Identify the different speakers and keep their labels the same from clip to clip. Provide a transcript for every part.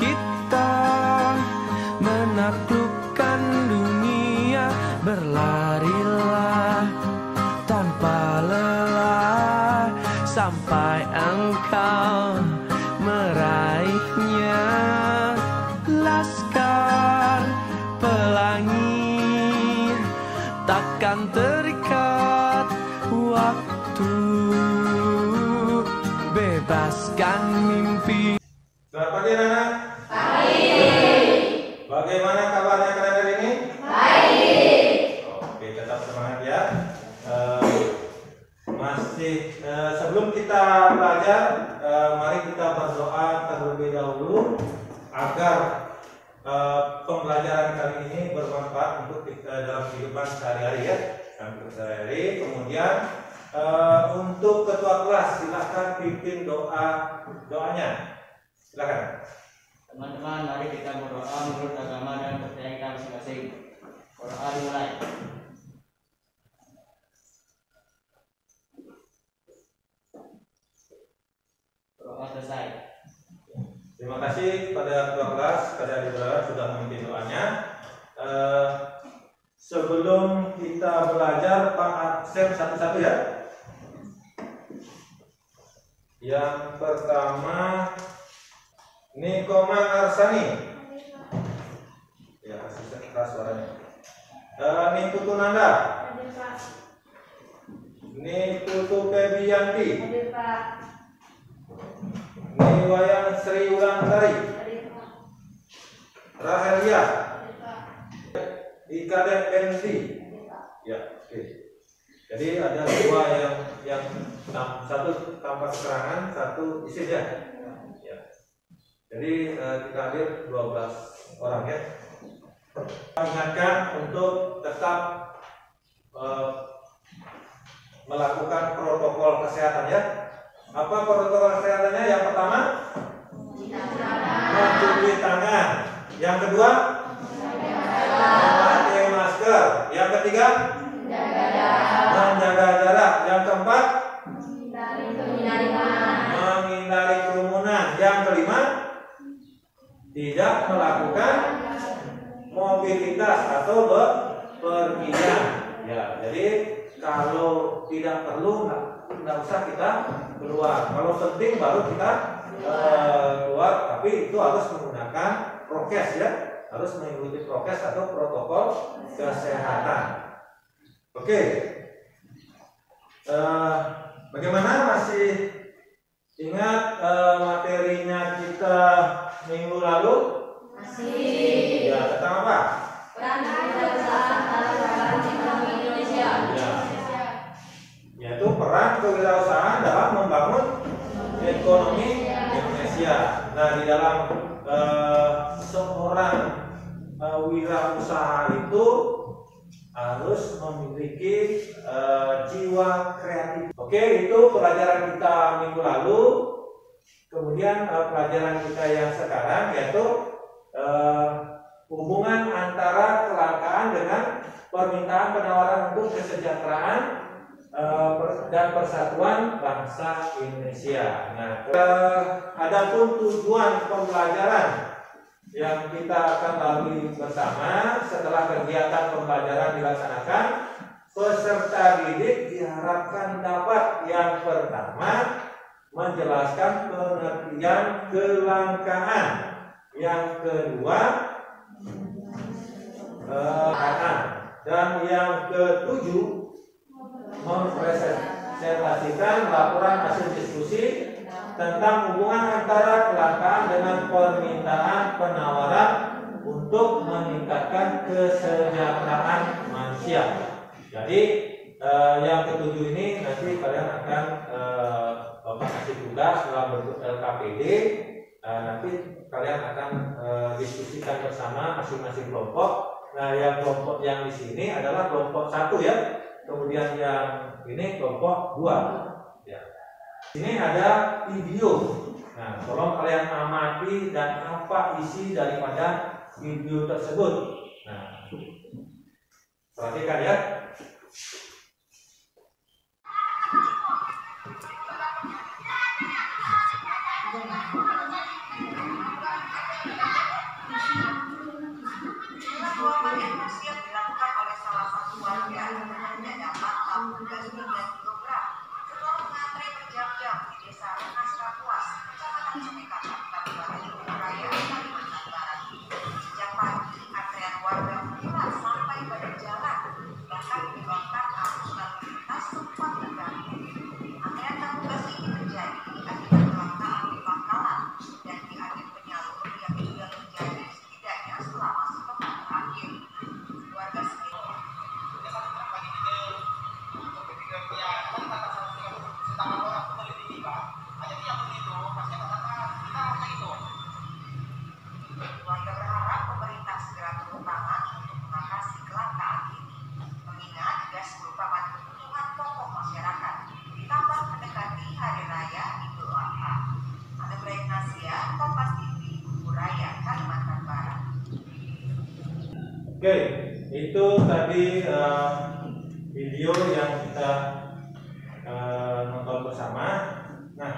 Speaker 1: kita menaklukkan dunia. Berlarilah tanpa lelah sampai engkau meraihnya. Laskar pelangi takkan terikat waktu. Bebaskan mimpi.
Speaker 2: Selamat pagi anak-anak.
Speaker 3: Pagi.
Speaker 2: Bagaimana kabarnya kalian hari ini?
Speaker 3: Baik.
Speaker 2: Oke, tetap semangat ya. Sebelum kita belajar, mari kita berdoa terlebih dahulu agar pembelajaran kali ini bermanfaat untuk kita dalam kehidupan sehari-hari ya. Kemudian untuk ketua kelas silakan pimpin doanya. Silakan.
Speaker 4: Teman-teman, mari kita berdoa menurut agama dan percaya kita masing-masing. Berdoa dimulai. Berdoa selesai.
Speaker 2: Terima kasih pada ketua kelas, pada adik-adik sudah memimpin doanya. Sebelum kita belajar, Pak absen satu-satu ya. Yang pertama Nikoma Arsani. Ya, asisten keras suaranya. Niputu Nanda. Niputu Febianti. Niwayan Sri Wulandari. Rahelia. Ikaden Enzi. Ya, oke. Jadi ada dua yang satu tanpa keterangan, satu isim ya. Ya. Jadi kita hadir 12 orang ya. Ingatkan untuk tetap melakukan protokol kesehatan ya. Apa protokol kesehatannya? Yang pertama, mencuci tangan. Yang kedua, memakai masker. Yang ketiga, menjaga jarak. Yang keempat, menghindari kerumunan. Yang kelima, tidak melakukan mobilitas atau bepergian. Ya, jadi kalau tidak perlu nggak usah kita keluar. Kalau penting baru kita keluar. Tapi itu harus menggunakan prokes ya. Harus mengikuti prokes atau protokol kesehatan. Oke. Bagaimana, masih ingat materinya kita minggu lalu?
Speaker 3: Masih.
Speaker 2: Ya, tentang apa?
Speaker 3: Peran kewirausahaan dalam ekonomi Indonesia.
Speaker 2: Ya. Yaitu peran kewirausahaan dalam membangun ekonomi Indonesia. Nah, di dalam seorang wirausaha itu harus memiliki jiwa kreatif. Oke, itu pelajaran kita minggu lalu. Kemudian pelajaran kita yang sekarang yaitu hubungan antara kelangkaan dengan permintaan penawaran untuk kesejahteraan dan persatuan bangsa Indonesia. Nah, adapun tujuan pembelajaran yang kita akan lalui bersama setelah kegiatan pembelajaran dilaksanakan, peserta didik diharapkan dapat yang pertama menjelaskan pengertian kelangkaan, yang kedua dan yang ketujuh mempresentasikan laporan hasil diskusi tentang hubungan antara kelangkaan dengan permintaan penawaran untuk meningkatkan kesejahteraan manusia. Jadi yang ketujuh ini nanti kalian akan Bapak kasih tugas dalam bentuk LKPD. Nanti kalian akan diskusikan bersama masing-masing kelompok. Nah, yang kelompok yang di sini adalah kelompok 1 ya. Kemudian yang ini kelompok 2. Ya. Ini ada video. Nah, tolong kalian amati dan apa isi daripada video tersebut. Nah, perhatikan ya.
Speaker 5: Warga berharap pemerintah segera turun tangan untuk mengatasi kelangkaan ini, mengingat gas merupakan kebutuhan pokok masyarakat, ditambah mendekati Hari Raya Idul Adha. Ana Ibrahim Nasya, Kompas TV, Buraya, Kalimantan Barat.
Speaker 2: Oke, itu tadi video yang kita nonton bersama. Nah,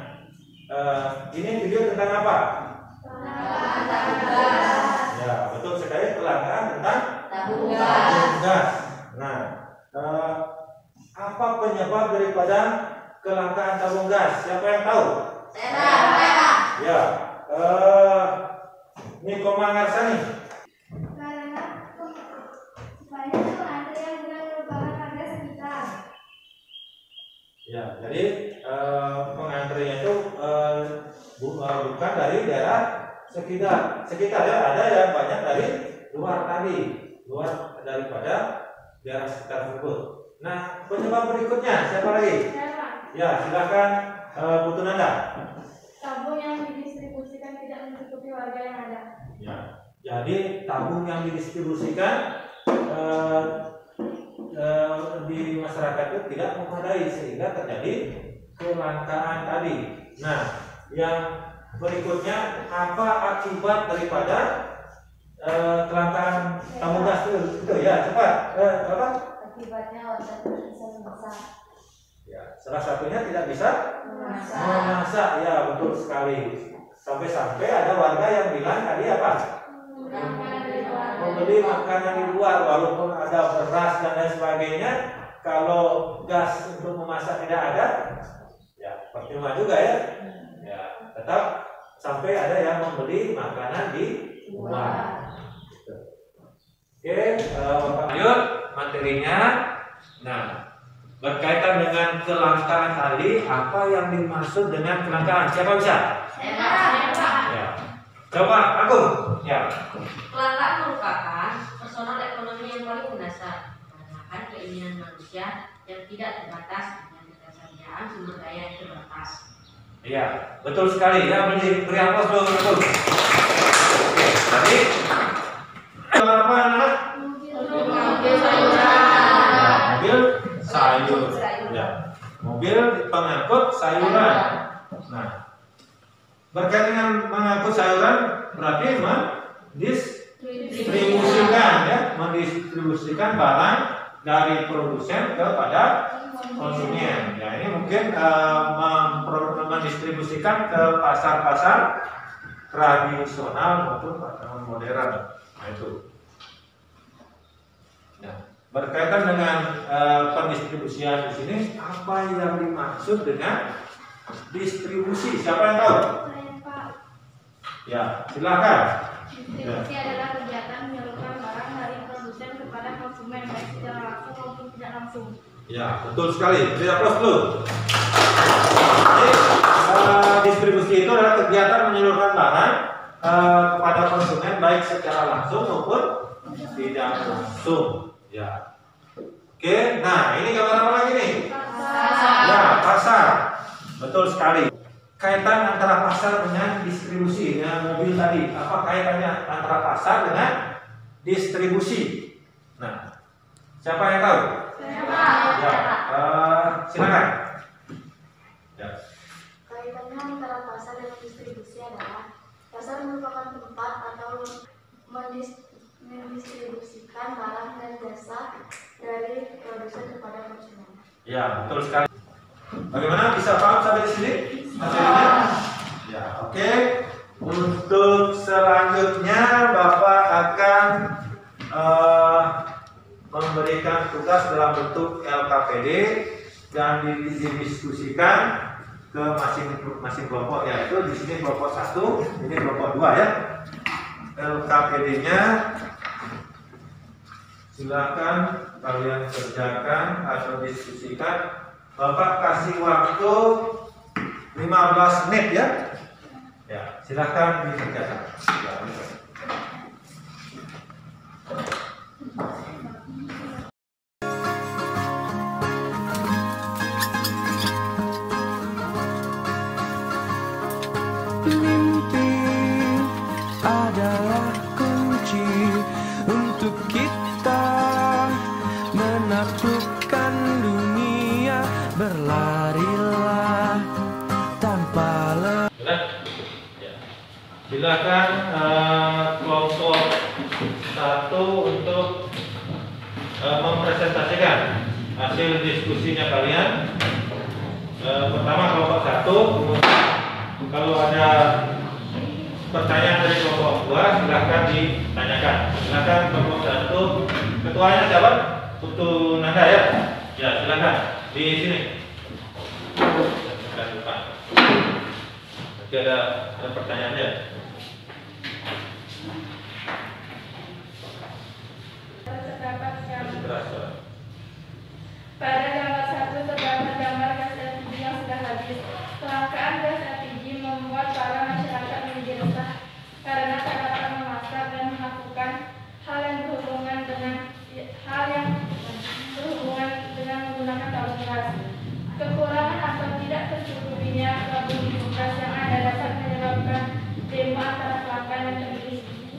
Speaker 2: ini video tentang apa? Ya, betul sekali, kelangkaan tentang tabung gas. Nah, apa penyebab daripada kelangkaan tabung gas? Siapa yang tahu? Ya, ini Koma Ngarsani. Ya, jadi pengantrinya itu bukan dari daerah sekitar ya, ada yang banyak dari luar daripada daerah sekitar tersebut. Nah, penyebab berikutnya siapa lagi? Ya, silakan Bu Tunanda.
Speaker 6: Tabung yang didistribusikan tidak mencukupi warga yang ada.
Speaker 2: Ya, jadi tabung yang didistribusikan di masyarakat itu tidak memadai sehingga terjadi kelangkaan tadi. Nah, yang berikutnya apa akibat daripada kelangkaan tabung gas itu ya, cepat apa?
Speaker 6: Akibatnya warga tidak bisa memasak.
Speaker 2: Ya, salah satunya tidak bisa memasak. Ya, betul sekali. Sampai-sampai ada warga yang bilang tadi apa? Membeli makanan di luar, walaupun ada beras dan lain sebagainya, kalau gas untuk memasak tidak ada, ya percuma juga ya. Ya, tetap sampai ada yang membeli makanan di luar. Oke, Bapak lanjut materinya. Nah, berkaitan dengan kelangkaan tadi, apa yang dimaksud dengan kelangkaan? Siapa bisa? Ya. Coba aku. Ya.
Speaker 3: Kelangkaan merupakan personal ekonomi yang paling mendasar, dikarenakan keinginan manusia yang tidak terbatas dengan ketersediaan sumber daya yang terbatas.
Speaker 2: Iya, betul sekali. Ya, beri aplaus dulu. Betul. Oke, tadi apa anak?
Speaker 3: Mobil sayuran.
Speaker 2: Mobil sayur. Ya. Mobil pengangkut sayuran. Nah, berkaitan dengan mengangkut sayuran berarti mendistribusikan barang dari produsen kepada konsumen. Ya, ini mungkin mendistribusikan ke pasar-pasar tradisional maupun pasar modern. Nah, itu. Nah, berkaitan dengan pendistribusian di sini, apa yang dimaksud dengan distribusi? Siapa yang tahu? Ya, silakan.
Speaker 6: Distribusi adalah kegiatan menyalurkan barang dari produsen kepada konsumen baik secara langsung maupun tidak langsung.
Speaker 2: Ya, betul sekali. Beri aplaus dulu. Jadi, distribusi itu adalah kegiatan menyalurkan barang kepada konsumen baik secara langsung maupun tidak langsung. Ya. Oke, nah ini gambar apa lagi nih? Ya, pasar. Betul sekali. Kaitan antara pasar dengan distribusi, dengan mobil tadi, apa kaitannya antara pasar dengan distribusi? Nah, siapa yang tahu? Ya, silakan. Ya.
Speaker 6: Kaitannya antara pasar dan distribusi adalah pasar merupakan tempat atau mendistribusikan barang dan jasa dari produsen kepada konsumen.
Speaker 2: Ya, betul sekali. Bagaimana, bisa paham sampai di sini? Materinya? Ya, oke. Untuk selanjutnya Bapak akan memberikan tugas dalam bentuk LKPD dan didiskusikan ke masing-masing kelompok, yaitu di sini kelompok 1, ini kelompok 2 ya. LKPD-nya silakan kalian kerjakan atau diskusikan. Bapak kasih waktu 15 menit ya. Ya, silakan dikerjakan.
Speaker 1: Mimpi ada adalah kunci untuk kita menaklukkan dunia. Berlarilah tanpa lelah.
Speaker 2: Silakan kelompok 1 untuk mempresentasikan hasil diskusinya kalian. Pertama kelompok 1, kalau ada pertanyaan dari kelompok 2 silahkan ditanyakan. Silahkan kelompok 1, ketuanya siapa? Putu Nanda ya? Ya silahkan di sini. Nanti ada pertanyaannya.
Speaker 6: Pada gambar 1 terdapat gambar gas LPG yang sudah habis. Kelangkaan gas LPG membuat para masyarakat menjadi resah karena tak dapat memasak dan melakukan hal yang berhubungan dengan menggunakan tabung gas. Kekurangan atau tidak tercukupinya tabung gas yang ada dapat menyebabkan demo antara pelanggan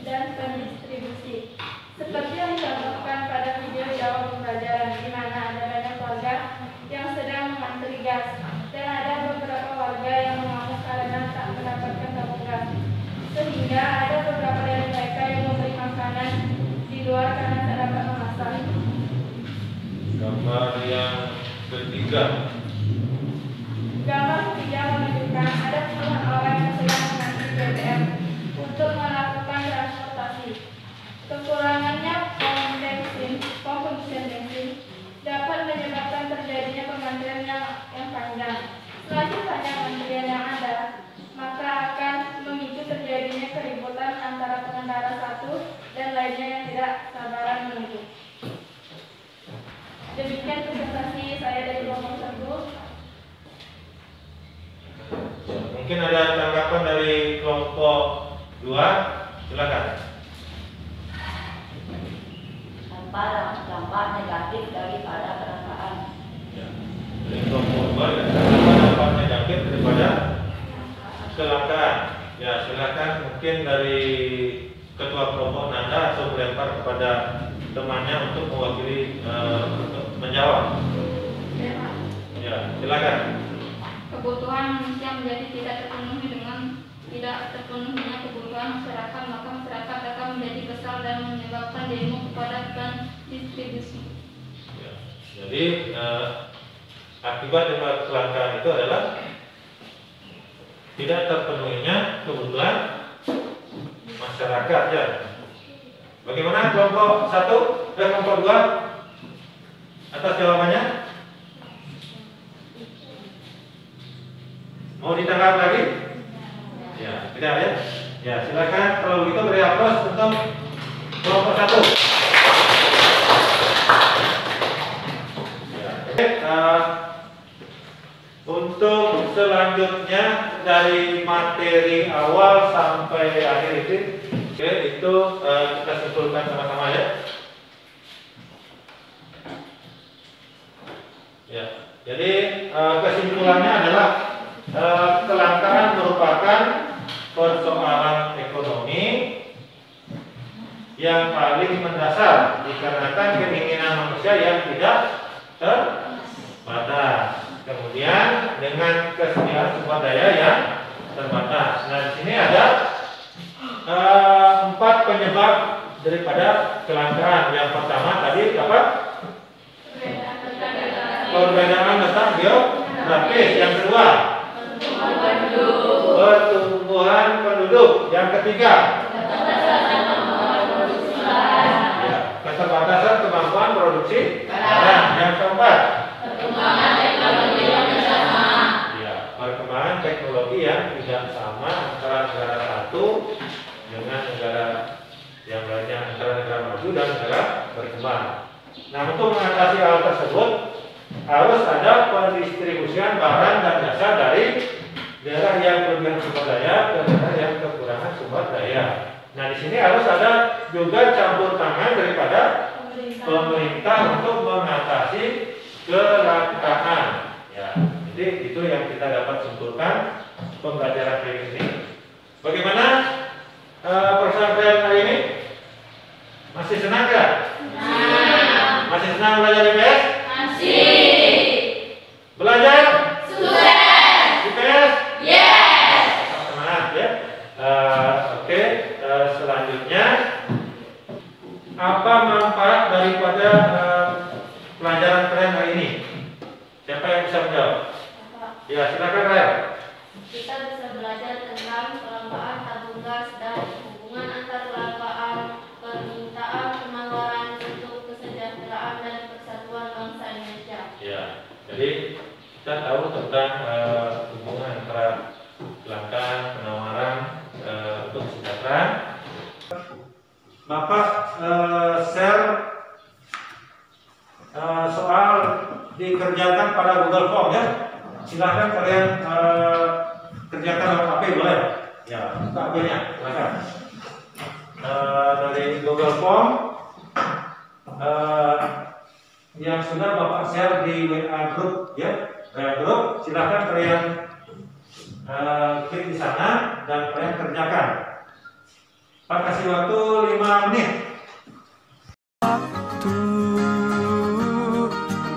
Speaker 6: dan pendistribusi. Seperti yang dicontohkan pada video di awal pembelajaran, di mana ada banyak warga yang sedang mengantri gas dan ada beberapa warga yang mengamuk karena tak mendapatkan tabung gas, sehingga ada beberapa dari mereka yang membeli makanan di luar karena tak dapat memasak.
Speaker 2: Gambar yang ketiga.
Speaker 6: Gambar ketiga menunjukkan ada puluhan orang yang sedang mengantri BBM untuk melakukan transportasi. Kekurangannya pom pengisian bensin dapat menyebabkan terjadinya pengantrian yang panjang. Semakin panjang antrian yang ada, maka akan memicu terjadinya keributan antara pengendara satu dan lainnya yang tidak sabaran menunggu. Demikian presentasi saya dari kelompok 1.
Speaker 2: Mungkin ada tanggapan dari kelompok 2, silakan.
Speaker 7: Dampak negatif daripada kelangkaan.
Speaker 2: Ya. Dari kelompok 2 ya, dampak negatif daripada kelangkaan. Ya, silakan mungkin dari ketua kelompok Nanda atau melempar kepada temannya untuk mewakili untuk menjawab. Ya, silakan.
Speaker 6: Kebutuhan manusia menjadi tidak terpenuhi dengan tidak terpenuhinya kebutuhan masyarakat, maka masyarakat akan menjadi kesal dan menyebabkan demo kepada pendistribusi.
Speaker 2: Ya. Jadi akibat dari kelangkaan itu adalah tidak terpenuhinya kebutuhan masyarakat ya. Bagaimana kelompok 1 dan kelompok 2 atas jawabannya? Mau ditangkap lagi? Ya, tidak ya? Ya, silakan kalau begitu beri aplaus untuk kelompok 1. Ya, untuk selanjutnya dari materi awal sampai akhir itu kita simpulkan sama-sama ya. Ya, jadi kesimpulannya adalah kelangkaan merupakan persoalan ekonomi yang paling mendasar dikarenakan keinginan manusia yang tidak terbatas. Kemudian dengan kesediaan sumber daya yang terbatas. Nah, di sini ada 4 penyebab daripada kelangkaan. Yang pertama tadi apa? Perbedaan letak geografis. Yang kedua, pertumbuhan penduduk. Yang ketiga, ya, keterbatasan kemampuan produksi. Nah, yang keempat, perkembangan teknologi yang tidak sama antara negara satu dengan negara yang lainnya, antara negara maju dan negara berkembang. Nah, untuk mengatasi hal tersebut harus ada pendistribusian barang dan jasa dari daerah yang kelebihan sumber daya ke daerah yang kekurangan sumber daya. Nah, di sini harus ada juga campur tangan daripada pemerintah untuk mengatasi kelangkaan. Ya, jadi itu yang kita dapat simpulkan pembelajaran hari ini. Bagaimana perasaan kalian hari ini? Masih senang gak? Masih senang belajar IPS?
Speaker 6: Masih.
Speaker 2: Belajar?
Speaker 6: Sukses.
Speaker 2: IPS?
Speaker 6: Yes.
Speaker 2: Semangat ya. Oke, selanjutnya apa manfaat daripada pelajaran kalian hari ini? Siapa yang bisa menjawab? Ya, silakan Raya.
Speaker 6: Kita bisa belajar tentang kelangkaan tabung gas dan hubungan antar kelangkaan, permintaan, penawaran untuk kesejahteraan dan persatuan bangsa Indonesia.
Speaker 2: Ya, jadi kita tahu tentang hubungan antara kelangkaan, penawaran untuk kesejahteraan. Bapak share soal dikerjakan pada Google Form ya. Silahkan kalian kerjakan lewat HP boleh? Ya, buka HP-nya, silahkan. Dari Google Form yang sudah Bapak share di WA group ya, WA group, silahkan kalian klik di sana dan kalian kerjakan. Pak kasih waktu 5 menit.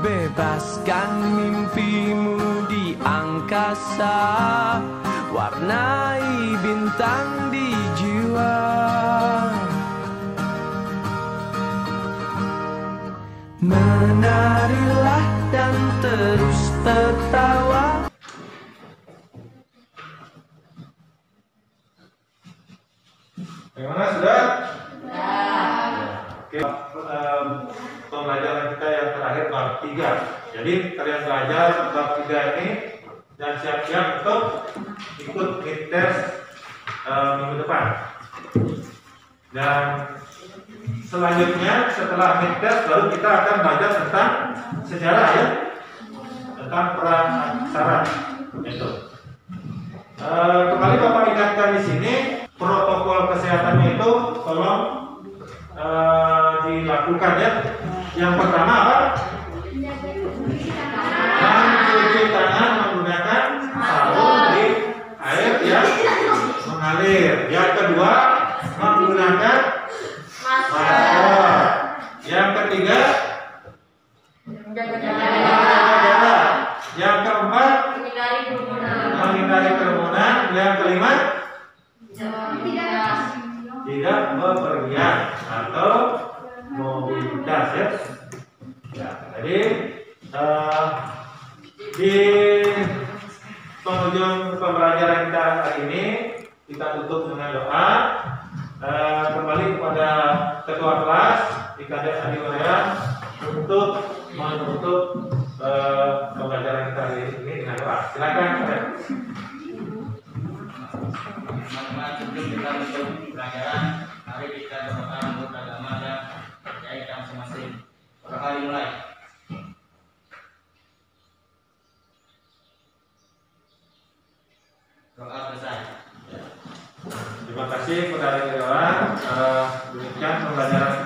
Speaker 1: Bebaskan mimpimu di angkasa, warnai bintang di jiwa. Menarilah dan terus tertawa.
Speaker 2: Bagaimana sudah? Oke, pembelajaran kita yang terakhir bab 3. Jadi kalian belajar bab 3 ini dan siap-siap untuk ikut midtest minggu depan. Dan selanjutnya setelah midtest baru kita akan belajar tentang sejarah ya, tentang perang aksara itu. Kembali Bapak ingatkan di sini protokol kesehatannya itu tolong dilakukan ya. Yang pertama apa? Mencuci tangan menggunakan sabun di air yang mengalir. Yang kedua menggunakan masker. Yang ketiga menjaga jarak. Yang keempat menghindari kerumunan. Yang kelima tidak bepergian atau mobilitas ya. Ya, jadi di penghujung pembelajaran kita hari ini kita tutup dengan doa. Kembali kepada ketua kelas IKD Adi Maria untuk menutup pembelajaran kita hari ini dengan doa. Silakan.
Speaker 4: Teman-teman, sebelum kita menutup pelajaran, mari kita berdoa menurut agama dan percaya kita masing-masing. Berdoa dimulai. Doa selesai.
Speaker 2: Terima kasih kepada Dewan. Demikian pembelajaran